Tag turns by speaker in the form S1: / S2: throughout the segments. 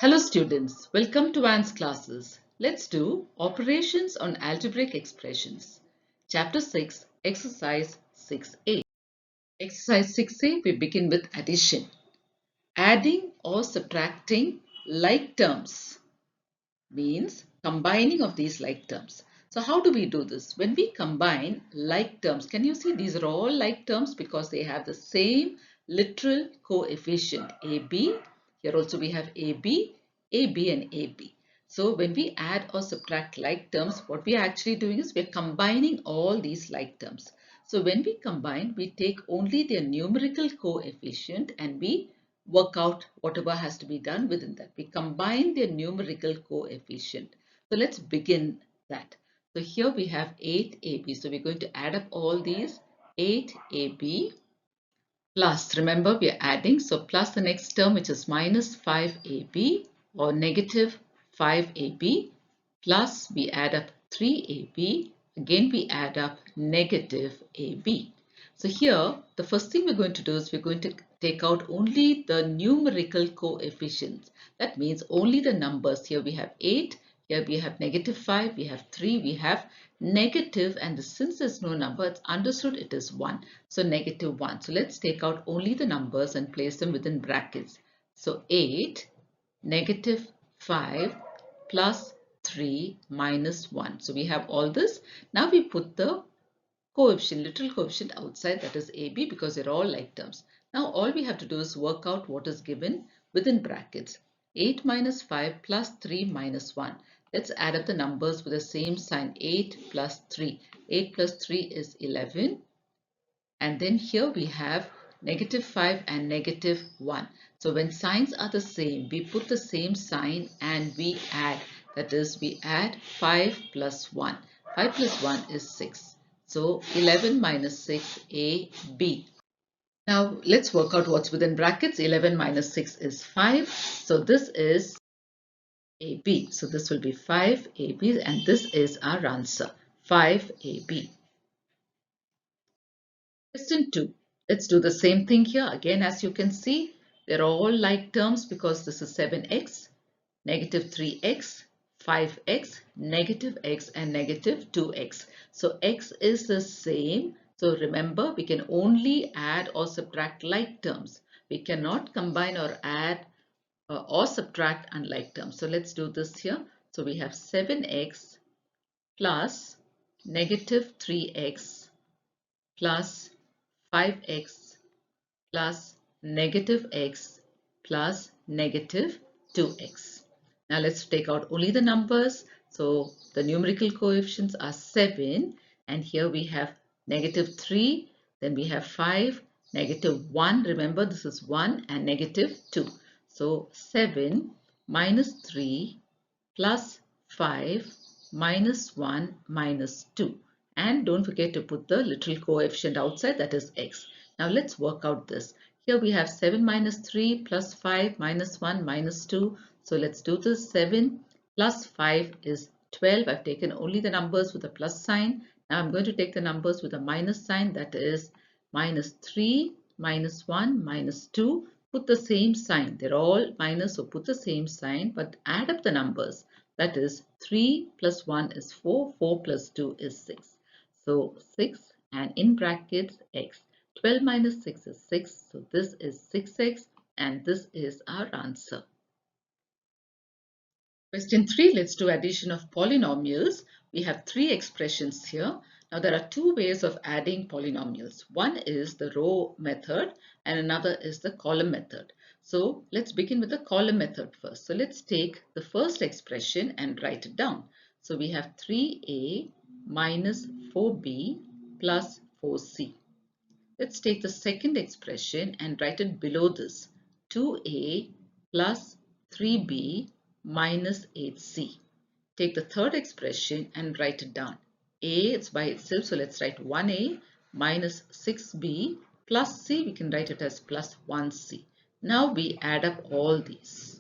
S1: Hello students, welcome to Anne's classes. Let's do operations on algebraic expressions. Chapter 6, exercise 6a. Exercise 6a, we begin with addition. Adding or subtracting like terms means combining of these like terms. So how do we do this? When we combine like terms, can you see these are all like terms because they have the same literal coefficient AB. Here also we have AB, AB and AB. So when we add or subtract like terms, what we are actually doing is we are combining all these like terms. So when we combine, we take only their numerical coefficient and we work out whatever has to be done within that. We combine their numerical coefficient. So let's begin that. So here we have 8AB. So we're going to add up all these 8AB plus, remember we are adding, so plus the next term which is minus 5AB or negative 5AB plus we add up 3AB, again we add up negative AB. So here the first thing we're going to do is we're going to take out only the numerical coefficients. That means only the numbers. Here we have 8, here we have negative 5, we have 3, we have negative, and since there's no number, it's understood it is 1. So negative 1. So let's take out only the numbers and place them within brackets. So 8, negative 5 plus 3 minus 1. So we have all this. Now we put the coefficient, literal coefficient outside, that is AB, because they're all like terms. Now all we have to do is work out what is given within brackets. 8 minus 5 plus 3 minus 1. Let's add up the numbers with the same sign. 8 plus 3. 8 plus 3 is 11. And then here we have negative 5 and negative 1. So when signs are the same, we put the same sign and we add. That is, we add 5 plus 1. 5 plus 1 is 6. So 11 minus 6, AB. Now let's work out what's within brackets. 11 minus 6 is 5. So this is AB. So this will be 5AB and this is our answer, 5AB. Question 2. Let's do the same thing here. Again, as you can see, they're all like terms because this is 7x, negative 3x, 5x, negative x, and negative 2x. So x is the same. So remember, we can only add or subtract like terms. We cannot combine or add or subtract unlike terms. So let's do this here. So we have 7x plus negative 3x plus 5x plus negative x plus negative 2x. Now let's take out only the numbers. So the numerical coefficients are 7 and here we have negative 3, then we have 5, negative 1, remember this is 1, and negative 2. So 7 minus 3 plus 5 minus 1 minus 2. And don't forget to put the literal coefficient outside, that is x. Now let's work out this. Here we have 7 minus 3 plus 5 minus 1 minus 2. So let's do this. 7 plus 5 is 12. I've taken only the numbers with a plus sign. Now I'm going to take the numbers with a minus sign, that is minus 3 minus 1 minus 2. Put the same sign. They're all minus, so put the same sign, but add up the numbers. That is 3 plus 1 is 4, 4 plus 2 is 6. So 6 and in brackets x. 12 minus 6 is 6. So this is 6x and this is our answer. Question 3, let's do addition of polynomials. We have 3 expressions here. Now there are 2 ways of adding polynomials. One is the row method and another is the column method. So let's begin with the column method first. So let's take the first expression and write it down. So we have 3a minus 4b plus 4c. Let's take the second expression and write it below this. 2a plus 3b minus 8c. Take the third expression and write it down. A, it's by itself, so let's write 1a minus 6b plus c, we can write it as plus 1c. Now we add up all these.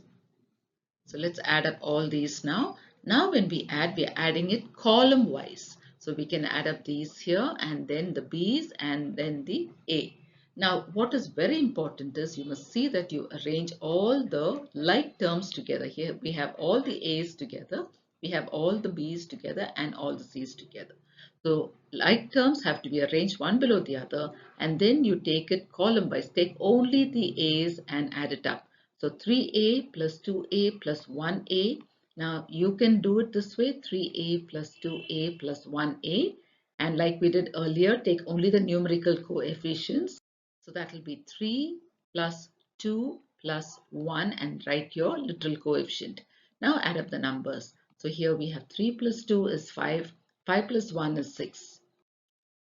S1: So let's add up all these now. Now when we add, we are adding it column wise. So we can add up these here and then the b's and then the a. Now, what is very important is you must see that you arrange all the like terms together. Here we have all the A's together, we have all the B's together and all the C's together. So like terms have to be arranged one below the other, and then you take it column wise. Take only the A's and add it up. So 3A plus 2A plus 1A. Now you can do it this way: 3A plus 2A plus 1A. And like we did earlier, take only the numerical coefficients. So that will be 3 plus 2 plus 1 and write your literal coefficient. Now add up the numbers. So here we have 3 plus 2 is 5, 5 plus 1 is 6.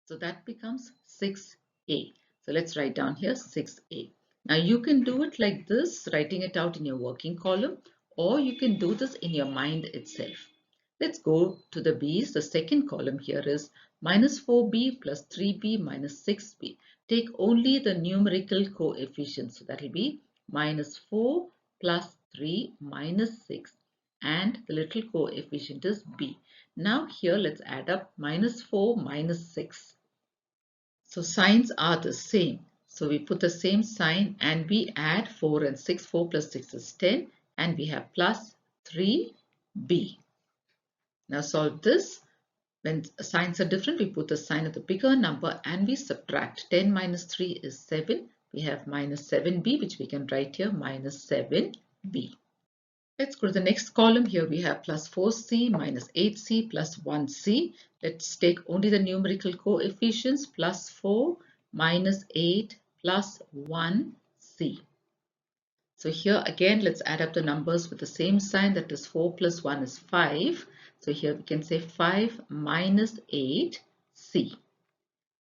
S1: So that becomes 6A. So let's write down here 6A. Now you can do it like this, writing it out in your working column, or you can do this in your mind itself. Let's go to the B's. The second column here is minus 4B plus 3B minus 6B. Take only the numerical coefficients. So that will be minus 4 plus 3 minus 6, and the little coefficient is B. Now here let's add up minus 4 minus 6. So signs are the same. So we put the same sign and we add 4 and 6. 4 plus 6 is 10, and we have plus 3b. Now solve this. When signs are different, we put the sign of the bigger number and we subtract. 10 minus 3 is 7. We have minus 7b, which we can write here minus 7b. Let's go to the next column. Here we have plus 4c minus 8c plus 1c. Let's take only the numerical coefficients. Plus 4 minus 8 plus 1c. So here again, let's add up the numbers with the same sign. That is 4 plus 1 is 5. So here we can say 5 minus 8c.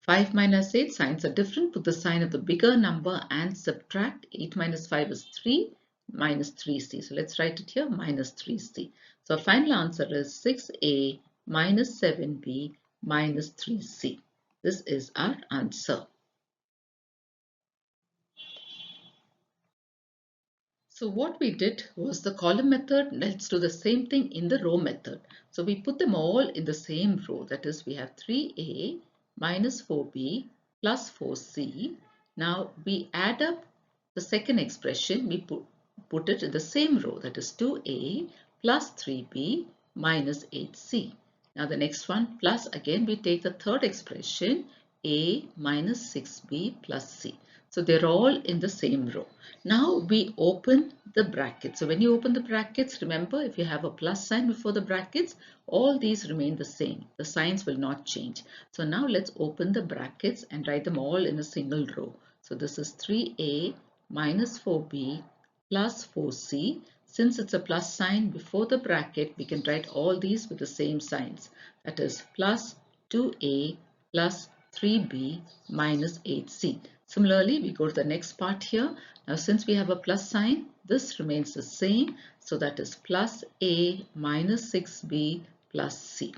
S1: 5 minus 8, signs are different. Put the sign of the bigger number and subtract. 8 minus 5 is 3 minus 3c. So let's write it here minus 3c. So our final answer is 6a minus 7b minus 3c. This is our answer. So what we did was the column method. Let's do the same thing in the row method. So we put them all in the same row. That is, we have 3a minus 4b plus 4c. Now we add up the second expression. We put it in the same row. That is 2a plus 3b minus 8c. Now the next one, plus again we take the third expression, a minus 6b plus c. So they're all in the same row. Now we open the brackets. So when you open the brackets, remember, if you have a plus sign before the brackets, all these remain the same. The signs will not change. So now let's open the brackets and write them all in a single row. So this is 3a minus 4b plus 4c. Since it's a plus sign before the bracket, we can write all these with the same signs. That is plus 2a plus 3b minus 8c. Similarly, we go to the next part here. Now, since we have a plus sign, this remains the same. So that is plus a minus 6b plus c.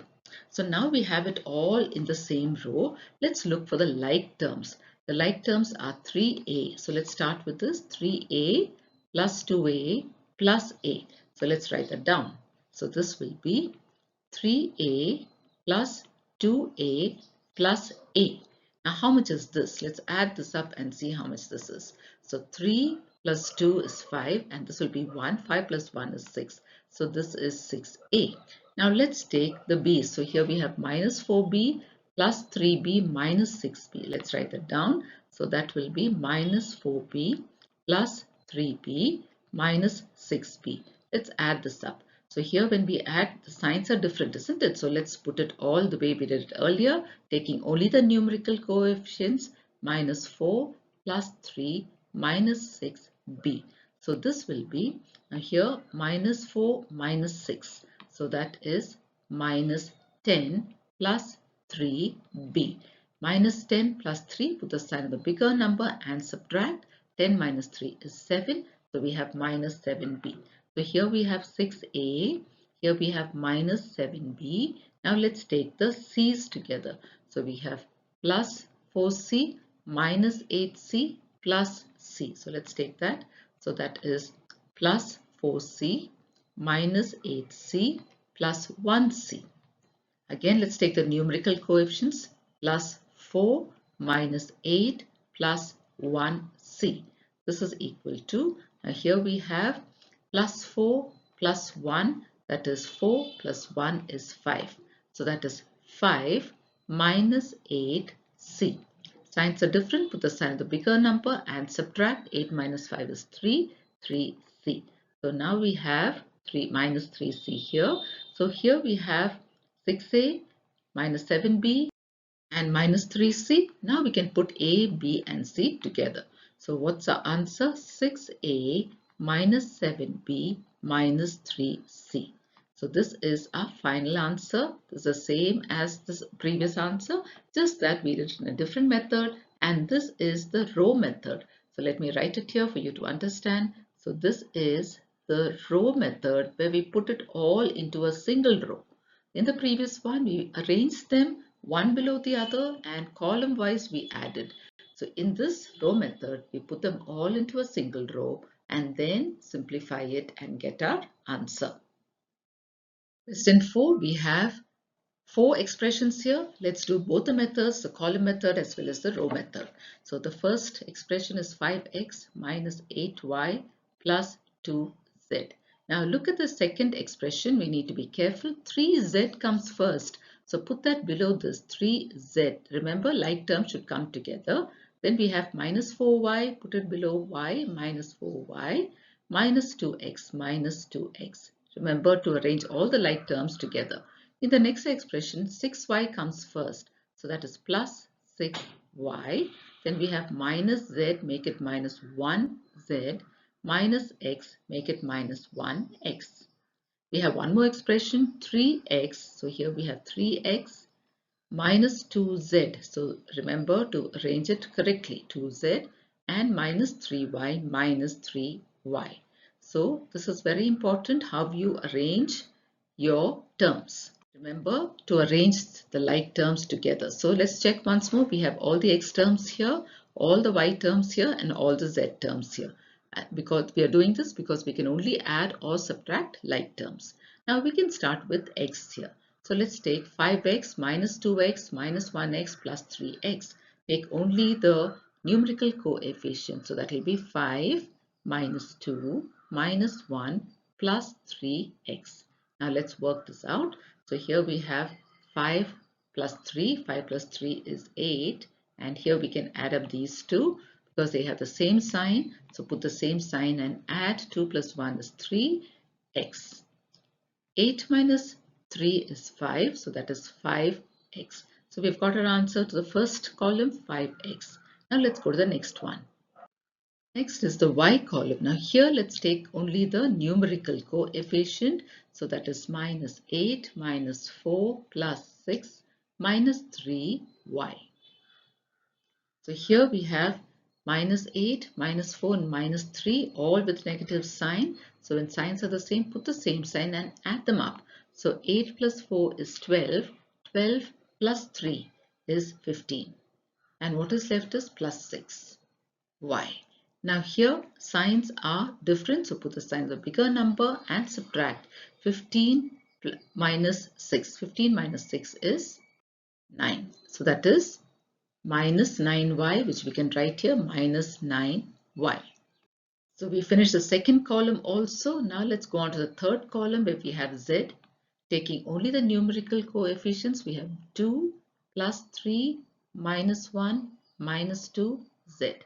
S1: So now we have it all in the same row. Let's look for the like terms. The like terms are 3a. So let's start with this 3a plus 2a plus a. So let's write that down. So this will be 3a plus 2a plus a. Now how much is this? Let's add this up and see how much this is. So 3 plus 2 is 5 and this will be 1. 5 plus 1 is 6. So this is 6a. Now let's take the b's. So here we have minus 4b plus 3b minus 6b. Let's write that down. So that will be minus 4b plus 3b minus 6b. Let's add this up. So here when we add, the signs are different, isn't it? So let's put it all the way we did it earlier, taking only the numerical coefficients. Minus 4 plus 3 minus 6b. So this will be, now here minus 4 minus 6. So that is minus 10 plus 3b. Minus 10 plus 3, put the sign of the bigger number and subtract. 10 minus 3 is 7. So we have minus 7b. So here we have 6a, here we have minus 7b. Now let's take the c's together. So we have plus 4c minus 8c plus c. So let's take that. So that is plus 4c minus 8c plus 1c. Again, let's take the numerical coefficients. Plus 4 minus 8 plus 1c. This is equal to, now here we have plus 4 plus 1, that is 4 plus 1 is 5. So that is 5 minus 8c. Signs are different, put the sign of the bigger number and subtract. 8 minus 5 is 3, 3c. So now we have 3 minus 3c here. So here we have 6a minus 7b and minus 3c. Now we can put a, b and c together. So what's our answer? 6a minus 7b minus 3c. So this is our final answer. This is the same as the previous answer, just that we did it in a different method, and this is the row method. So let me write it here for you to understand. So this is the row method where we put it all into a single row. In the previous one, we arranged them one below the other and column wise we added. So in this row method, we put them all into a single row and then simplify it and get our answer. Question 4, we have 4 expressions here. Let's do both the methods, the column method as well as the row method. So the first expression is 5x minus 8y plus 2z. Now look at the second expression. We need to be careful. 3z comes first. So put that below this 3z. Remember, like terms should come together. Then we have minus 4y. Put it below y minus 4y minus 2x minus 2x. Remember to arrange all the like terms together. In the next expression, 6y comes first. So that is plus 6y. Then we have minus z, make it minus 1z, minus x, make it minus 1x. We have one more expression, 3x. So here we have 3x minus 2z. So remember to arrange it correctly, 2z, and minus 3y minus 3y. So this is very important, how you arrange your terms. Remember to arrange the like terms together. So let's check once more. We have all the x terms here, all the y terms here, and all the z terms here. Because we are doing this because we can only add or subtract like terms. Now we can start with x here. So let's take 5x minus 2x minus 1x plus 3x. Take only the numerical coefficient. So that will be 5 minus 2 minus 1 plus 3x. Now let's work this out. So here we have 5 plus 3. 5 plus 3 is 8. And here we can add up these two because they have the same sign. So put the same sign and add. 2 plus 1 is 3x. 8 minus 3 is 5. So that is 5x. So we've got our answer to the first column, 5x. Now let's go to the next one. Next is the y column. Now here let's take only the numerical coefficient. So that is minus 8 minus 4 plus 6 minus 3y. So here we have minus 8, minus 4 and minus 3 all with negative sign. So when signs are the same, put the same sign and add them up. So 8 plus 4 is 12. 12 plus 3 is 15. And what is left is plus 6y. Now here signs are different, so put the sign of the bigger number and subtract. 15 minus 6. 15 minus 6 is 9. So that is minus 9y, which we can write here minus 9y. So we finished the second column also. Now let's go on to the third column where we have z. Taking only the numerical coefficients, we have 2 plus 3 minus 1 minus 2z.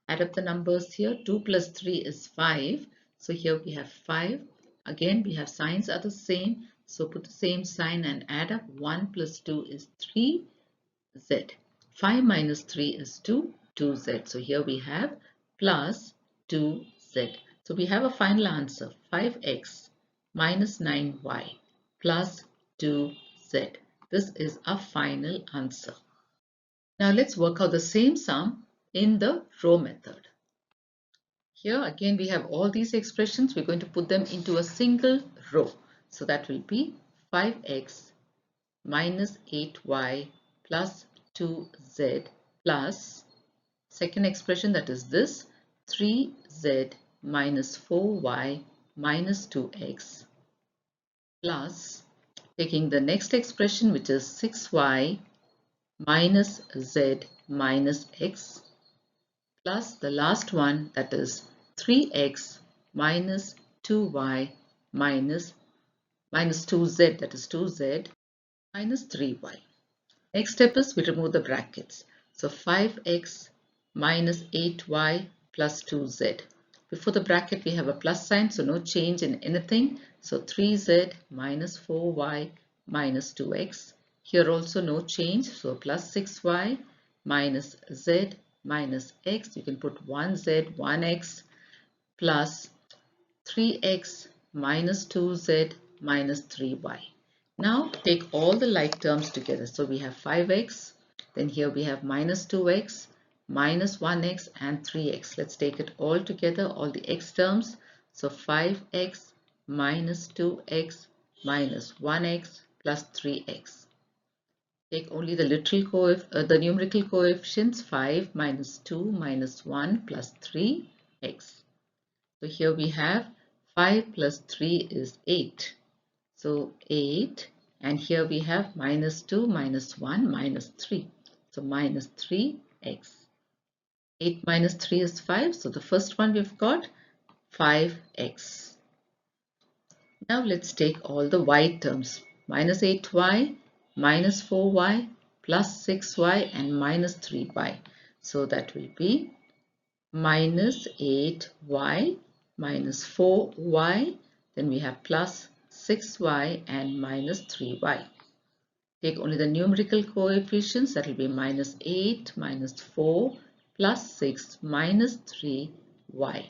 S1: Add up the numbers here. 2 plus 3 is 5. So here we have 5. Again, we have signs are the same. So put the same sign and add up. 1 plus 2 is 3z. 5 minus 3 is 2, 2z. So here we have plus 2z. So we have a final answer, 5x minus 9y plus 2z. This is our final answer. Now let's work out the same sum in the row method. Here again we have all these expressions. We're going to put them into a single row. So that will be 5x minus 8y plus 2z plus second expression, that is this 3z minus 4y minus 2x plus taking the next expression, which is 6y minus z minus x plus the last one, that is 3x minus 2y minus 2z, that is 2z minus 3y. Next step is we remove the brackets. So 5x minus 8y plus 2z. Before the bracket we have a plus sign, so no change in anything. So 3z minus 4y minus 2x. Here also no change, so plus 6y minus z minus x. You can put 1z, 1x plus 3x minus 2z minus 3y. Now take all the like terms together. So we have 5x, then here we have minus 2x, minus 1x and 3x. Let's take it all together, all the x terms. So 5x minus 2x minus 1x plus 3x. Take only the numerical coefficients, 5 minus 2 minus 1 plus 3x. So here we have 5 plus 3 is 8. So 8, and here we have minus 2 minus 1 minus 3. So minus 3x. 8 minus 3 is 5. So the first one we've got 5x. Now let's take all the y terms. Minus 8y, minus 4y, plus 6y and minus 3y. So that will be minus 8y minus 4y, then we have plus 6y and minus 3y. Take only the numerical coefficients, that will be minus 8 minus 4 plus 6 minus 3y.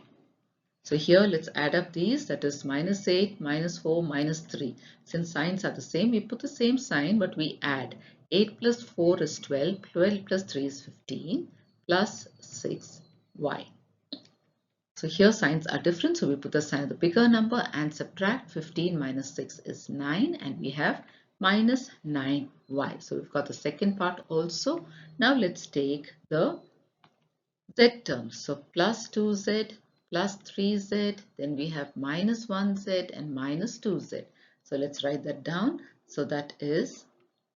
S1: So here let's add up these, that is minus 8 minus 4 minus 3. Since signs are the same, we put the same sign but we add. 8 plus 4 is 12, 12 plus 3 is 15 plus 6y. So here signs are different, so we put the sign of the bigger number and subtract. 15 minus 6 is 9 and we have minus 9y. So we've got the second part also. Now let's take the z terms. So plus 2z plus 3z, then we have minus 1z and minus 2z. So let's write that down. So that is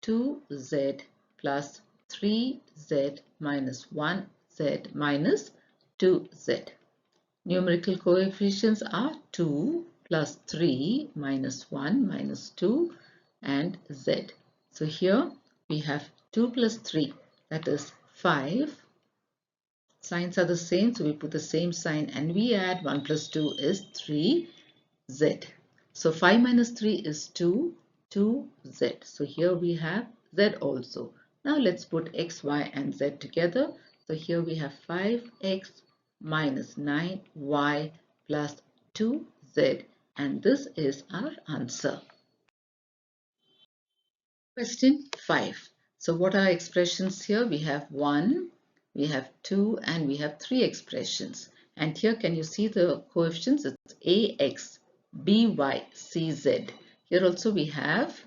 S1: 2z plus 3z minus 1z minus 2z. Numerical coefficients are 2 plus 3 minus 1 minus 2 and z. So here we have 2 plus 3, that is 5. Signs are the same, so we put the same sign and we add 1 plus 2 is 3z. So 5 minus 3 is 2, 2z. So here we have z also. Now let's put x, y and z together. So here we have 5x minus 9y plus 2z, and this is our answer. Question 5. So what are expressions here? We have 1, we have 2 and we have 3 expressions. And here can you see the coefficients? It's ax, by, cz. Here also we have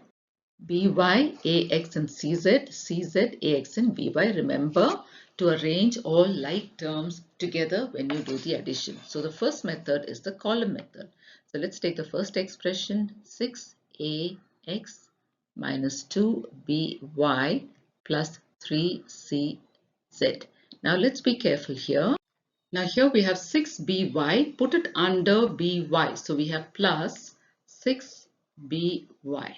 S1: by, ax and cz, cz, ax and by. Remember to arrange all like terms together when you do the addition. So the first method is the column method. So let's take the first expression, 6ax minus 2by plus 3cz. Now let's be careful here. Now here we have 6by, put it under by. So we have plus 6by.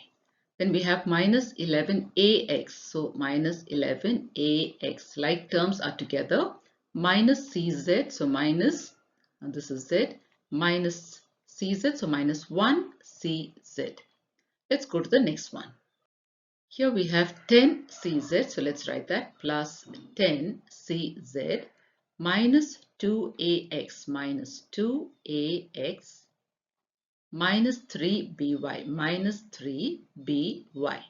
S1: Then we have minus 11ax. So minus 11ax. Like terms are together. Minus cz. So minus, and this is z. Minus cz. So minus 1cz. Let's go to the next one. Here we have 10cz. So let's write that. Plus 10cz minus 2ax minus 2ax minus 3by minus 3by.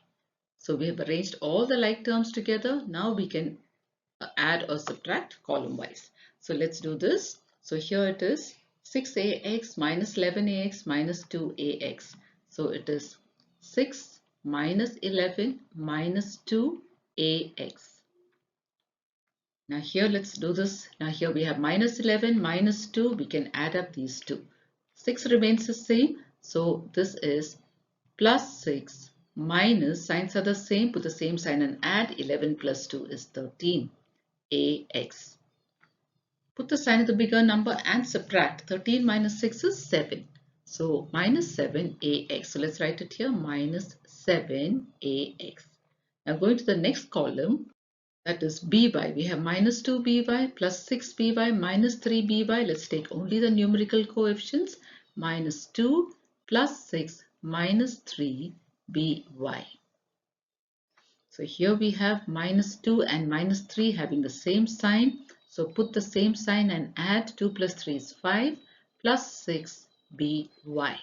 S1: So we have arranged all the like terms together. Now we can add or subtract column wise. So let's do this. So here it is 6ax minus 11ax minus 2ax. So it is 6 minus 11 minus 2ax. Now here let's do this. Now here we have minus 11 minus 2. We can add up these two. 6 remains the same. So this is plus 6 minus, signs are the same, put the same sign and add. 11 plus 2 is 13 ax. Put the sign of the bigger number and subtract. 13 minus 6 is 7. So minus 7ax. So let's write it here, minus 7ax. Now going to the next column, that is by. We have minus 2by plus 6by minus 3by. Let's take only the numerical coefficients. Minus 2 plus 6 minus 3by. So here we have minus 2 and minus 3 having the same sign. So put the same sign and add. 2 plus 3 is 5 plus 6by.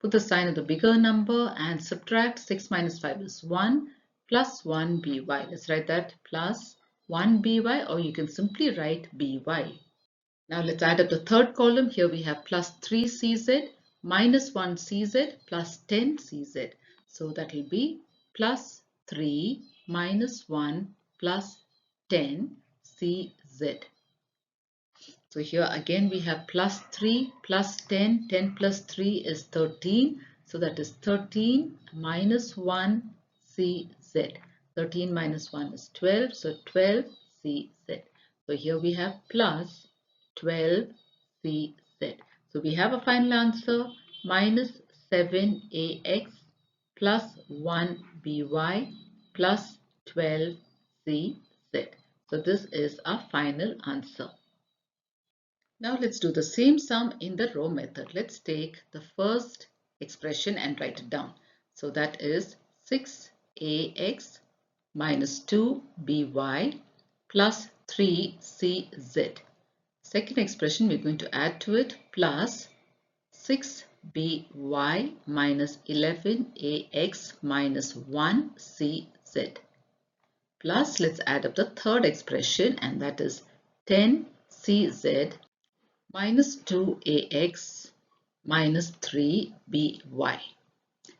S1: Put the sign of the bigger number and subtract. 6 minus 5 is 1 plus 1by. Let's write that plus 1by, or you can simply write by. Now let's add up the third column. Here we have plus 3cz minus 1cz plus 10cz. So that will be plus 3 minus 1 plus 10cz. So here again we have plus 3 plus 10. 10 plus 3 is 13. So that is 13 minus 1 cz. 13 minus 1 is 12. So 12 cz. So here we have plus 12 cz. So we have a final answer, minus 7ax plus 1by plus 12 cz. So this is our final answer. Now let's do the same sum in the row method. Let's take the first expression and write it down. So that is 6ax minus 2by plus 3cz. Second expression, we're going to add to it plus 6by minus 11ax minus 1cz. Plus, let's add up the third expression, and that is 10cz minus 2ax minus 3by.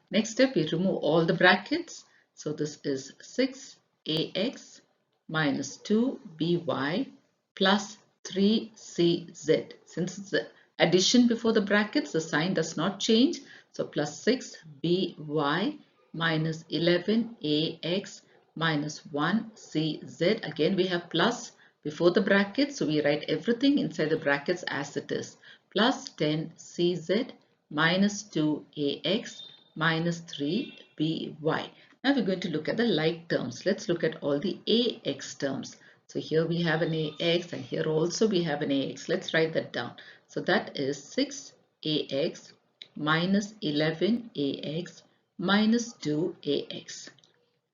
S1: Next step, we remove all the brackets. So this is 6ax minus 2by plus 3cz. Since it's the addition before the brackets, the sign does not change. So plus 6by minus 11ax minus 1cz. Again, we have plus before the brackets, so we write everything inside the brackets as it is. Plus 10cz minus 2ax minus 3by. Now we're going to look at the like terms. Let's look at all the ax terms. So here we have an ax and here also we have an ax. Let's write that down. So that is 6ax minus 11ax minus 2ax.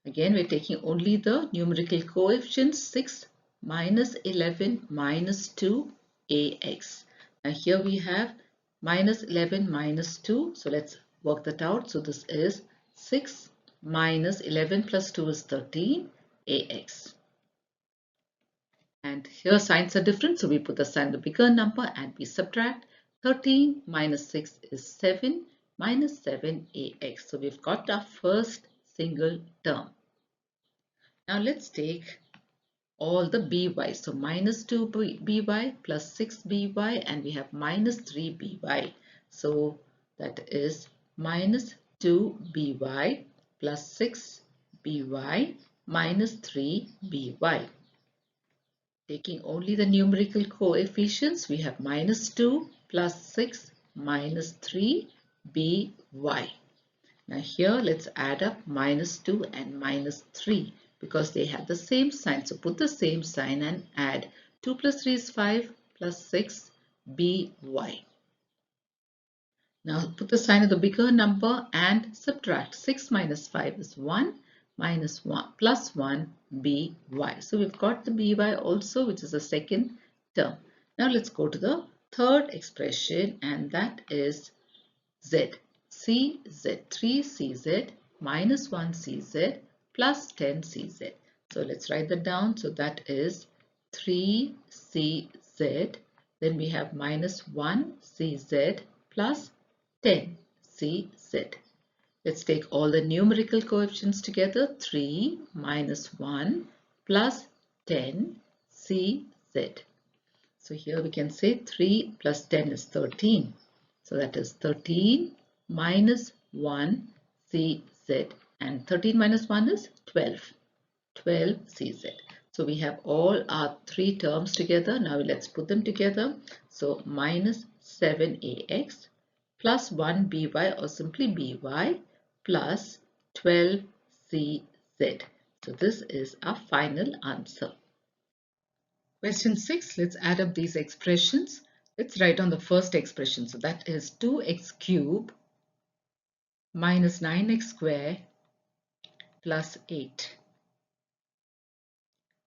S1: Again, we're taking only the numerical coefficients, 6 minus 11 minus 2ax. Now here we have minus 11 minus 2. So let's work that out. So this is 6 minus 11 plus 2 is 13ax. And here signs are different. So we put the sign of the bigger number and we subtract. 13 minus 6 is 7 minus 7ax. So we've got our first single term. Now let's take all the by. So minus 2by plus 6by and we have minus 3by. So that is minus 2by plus 6by minus 3by. Taking only the numerical coefficients, we have minus 2 plus 6 minus 3by. Now here let's add up minus 2 and minus 3 because they have the same sign. So put the same sign and add. 2 plus 3 is 5 plus 6by. Now put the sign of the bigger number and subtract. 6 minus 5 is 1 minus 1 plus 1by. So we've got the by also, which is the second term. Now let's go to the third expression, and that is z. Cz, 3cz minus 1cz plus 10cz. So let's write that down. So that is 3cz. Then we have minus 1cz plus 10cz. Let's take all the numerical coefficients together. 3 minus 1 plus 10cz. So here we can say 3 plus 10 is 13. So that is 13 minus 1 cz, and 13 minus 1 is 12. 12 cz. So we have all our three terms together. Now let's put them together. So minus 7ax plus 1by or simply by plus 12cz. So this is our final answer. Question 6, let's add up these expressions. Let's write on the first expression. So that is 2x cubed minus 9x squared plus 8.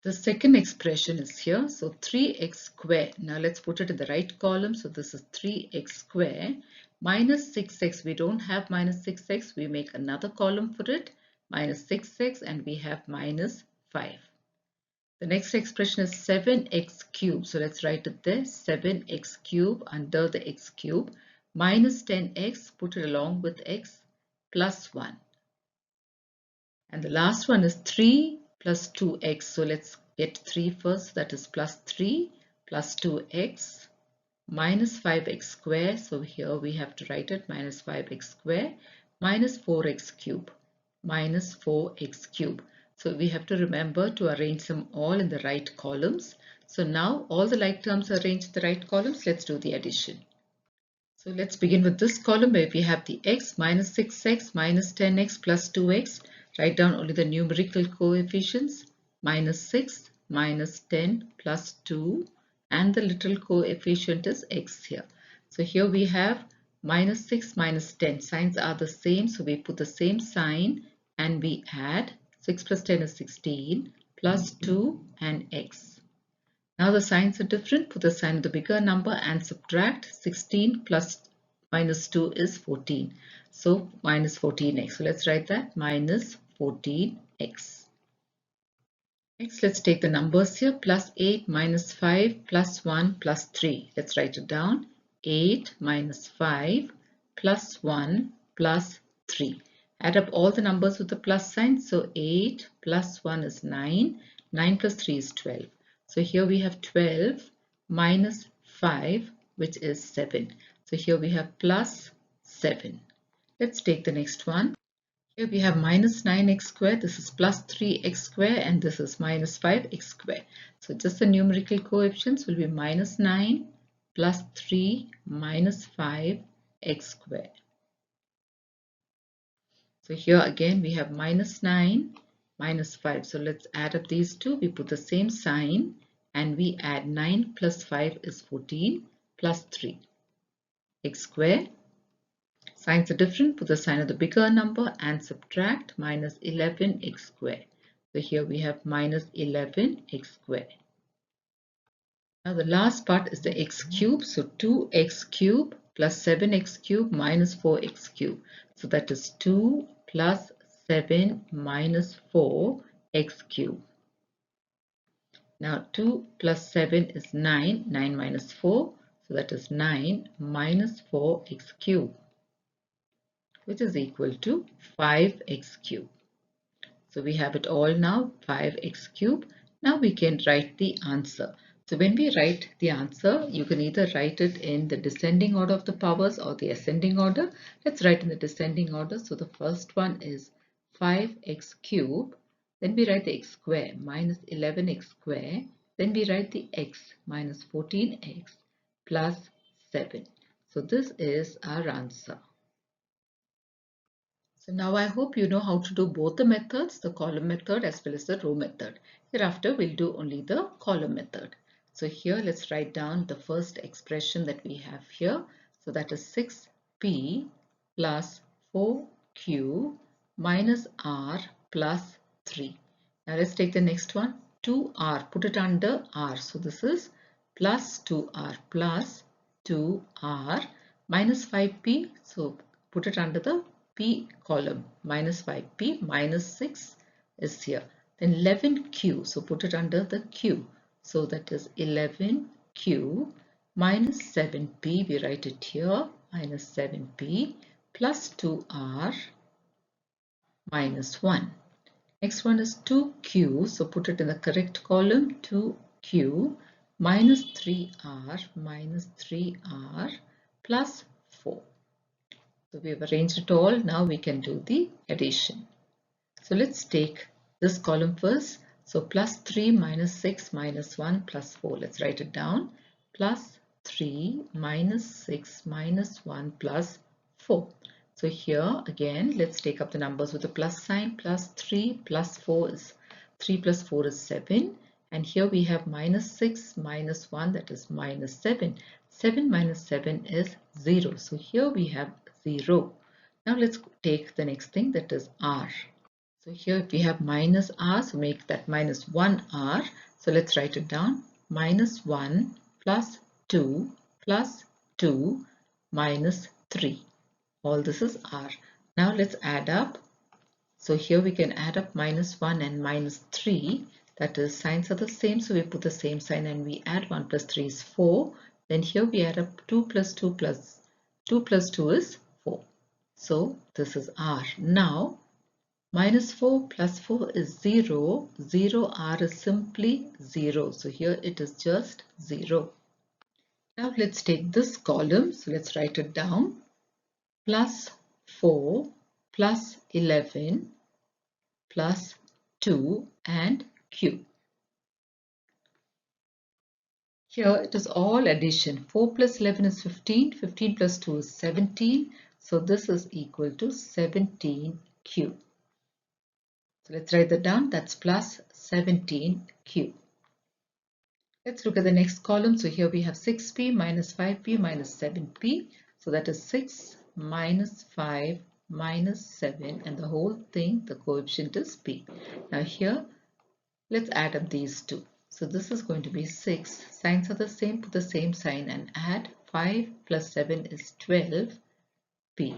S1: The second expression is here. So 3x squared. Now let's put it in the right column. So this is 3x squared minus 6x. We don't have minus 6x. We make another column for it. Minus 6x and we have minus 5. The next expression is 7x cubed. So let's write it there. 7x cubed under the x cube minus 10x. Put it along with x plus 1. And the last one is 3 plus 2x. So let's get 3 first. That is plus 3 plus 2x minus 5x squared. So here we have to write it minus 5x squared minus 4x cubed. Minus 4x cubed. So we have to remember to arrange them all in the right columns. So now all the like terms are arranged in the right columns. Let's do the addition. So let's begin with this column where we have the x minus 6x minus 10x plus 2x. Write down only the numerical coefficients. Minus 6 minus 10 plus 2 and the little coefficient is x here. So here we have minus 6 minus 10. Signs are the same, so we put the same sign and we add 6 plus 10 is 16 plus 2 and x. Now the signs are different. Put the sign of the bigger number and subtract. 16 plus minus 2 is 14. So minus 14x. So let's write that minus 14x. Next, let's take the numbers here. Plus 8 minus 5 plus 1 plus 3. Let's write it down. 8 minus 5 plus 1 plus 3. Add up all the numbers with the plus sign. So 8 plus 1 is 9. 9 plus 3 is 12. So here we have 12 minus 5, which is 7. So here we have plus 7. Let's take the next one. Here we have minus 9x squared. This is plus 3x squared and this is minus 5x squared. So just the numerical coefficients will be minus 9 plus 3 minus 5x squared. So here again we have minus 9 minus 5. So let's add up these two. We put the same sign and we add 9 plus 5 is 14 plus 3 x squared. Signs are different. Put the sign of the bigger number and subtract minus 11x squared. So here we have minus 11x squared. Now the last part is the x cube. So 2x cube plus 7x cube minus 4x cube. So that is 2 plus 7 minus 4x cube. Now 2 plus 7 is 9. 9 minus 4. So that is 9 minus 4x cube, which is equal to 5x cube. So we have it all now, 5x cube. Now we can write the answer. So when we write the answer, you can either write it in the descending order of the powers or the ascending order. Let's write in the descending order. So the first one is 5x cube. Then we write the x square minus 11x square. Then we write the x minus 14x plus 7. So this is our answer. So now I hope you know how to do both the methods, the column method as well as the row method. Hereafter we'll do only the column method. So here let's write down the first expression that we have here. So that is 6p plus 4q minus r plus 3. Now let's take the next one. 2r, put it under r. So this is plus 2r plus 2r minus 5p. So put it under the p column, minus 5p minus 6 is here. Then 11q, so put it under the q. So that is 11q minus 7p, we write it here, minus 7p plus 2r minus 1. Next one is 2q, so put it in the correct column, 2q minus 3r plus 4. So we have arranged it all. Now we can do the addition. So let's take this column first. So plus 3 minus 6 minus 1 plus 4. Let's write it down. Plus 3 minus 6 minus 1 plus 4. So here again, let's take up the numbers with a plus sign. Plus 3 plus 4 is 3 plus 4 is 7. And here we have minus 6 minus 1, that is minus 7. 7 minus 7 is 0. So here we have 0. Now let's take the next thing, that is r. So here if we have minus r, so make that minus 1r. So let's write it down. Minus 1 plus 2 plus 2 minus 3. All this is r. Now let's add up. So here we can add up minus 1 and minus 3. That is, signs are the same, so we put the same sign and we add 1 plus 3 is 4. Then here we add up 2 plus 2 plus 2 plus 2 is 4. So this is r. Now minus 4 plus 4 is 0. 0r is simply 0. So here it is just 0. Now let's take this column. So let's write it down. Plus 4 plus 11 plus 2 and q. Here it is all addition. 4 plus 11 is 15. 15 plus 2 is 17. So this is equal to 17q. So let's write that down. That's plus 17q. Let's look at the next column. So here we have 6p minus 5p minus 7p. So that is 6 minus 5 minus 7, and the whole thing, the coefficient is p. Now here, let's add up these two. So this is going to be 6. Signs are the same, put the same sign and add. 5 plus 7 is 12p.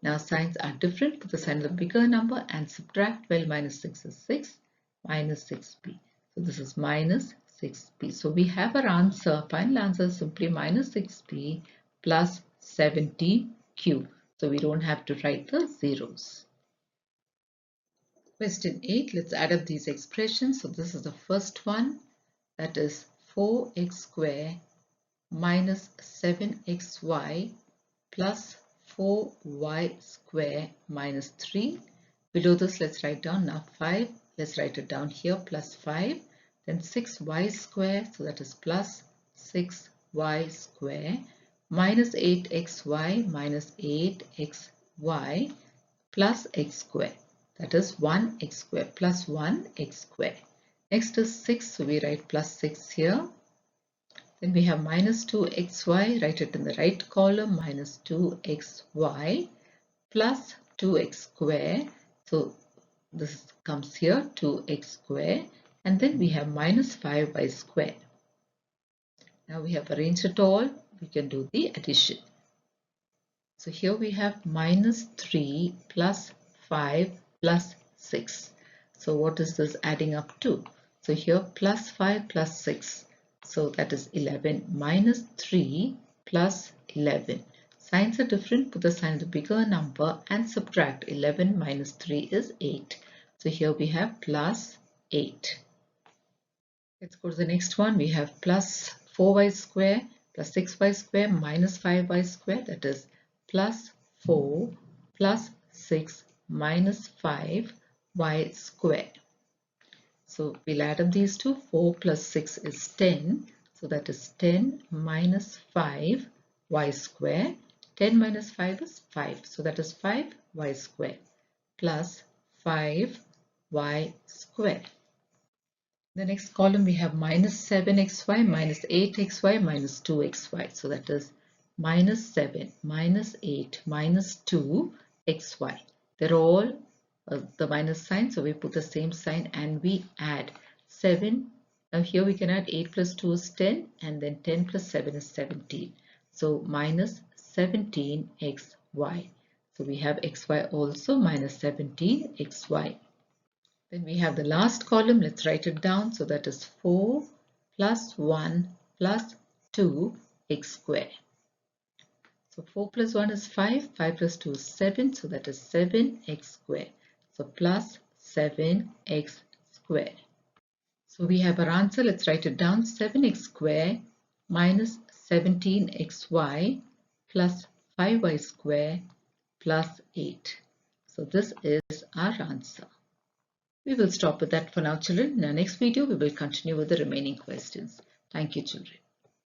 S1: Now signs are different, put the sign of the bigger number and subtract. 12 minus 6 is 6 minus 6p. So this is minus 6p. So we have our answer. Final answer is simply minus 6p plus 17q. So we don't have to write the zeros. Question 8. Let's add up these expressions. So this is the first one. That is 4x square minus 7xy plus 4y square minus 3. Below this, let's write down now 5. Let's write it down here, plus 5. Then 6y square, so that is plus 6y square minus 8xy minus 8xy plus x square. That is 1x square plus 1x square. Next is 6, so we write plus 6 here. Then we have minus 2xy, write it in the right column, minus 2xy plus 2x square. So this comes here, 2x square. And then we have minus 5y square. Now we have arranged it all. We can do the addition. So here we have minus 3 plus 5 plus 6. So what is this adding up to? So here plus 5 plus 6. So that is 11 minus 3 plus 11. Signs are different. Put the sign of the bigger number and subtract. 11 minus 3 is 8. So here we have plus 8. Let's go to the next one. We have plus 4y square plus 6y square minus 5y square. That is plus 4 plus 6 minus 5y square. So we'll add up these two. 4 plus 6 is 10. So that is 10 minus 5y square. 10 minus 5 is 5. So that is 5y square plus 5y square. The next column we have minus 7xy minus 8xy minus 2xy. So that is minus 7 minus 8 minus 2xy. They're all the minus sign, so we put the same sign and we add 7. Now here we can add 8 plus 2 is 10 and then 10 plus 7 is 17. So minus 17xy. So we have xy also minus 17xy. Then we have the last column. Let's write it down. So that is 4 plus 1 plus 2x square. So 4 plus 1 is 5. 5 plus 2 is 7. So that is 7x square. So plus 7x square. So we have our answer. Let's write it down. 7x square minus 17xy plus 5y square plus 8. So this is our answer. We will stop with that for now, children. In our next video, we will continue with the remaining questions. Thank you, children.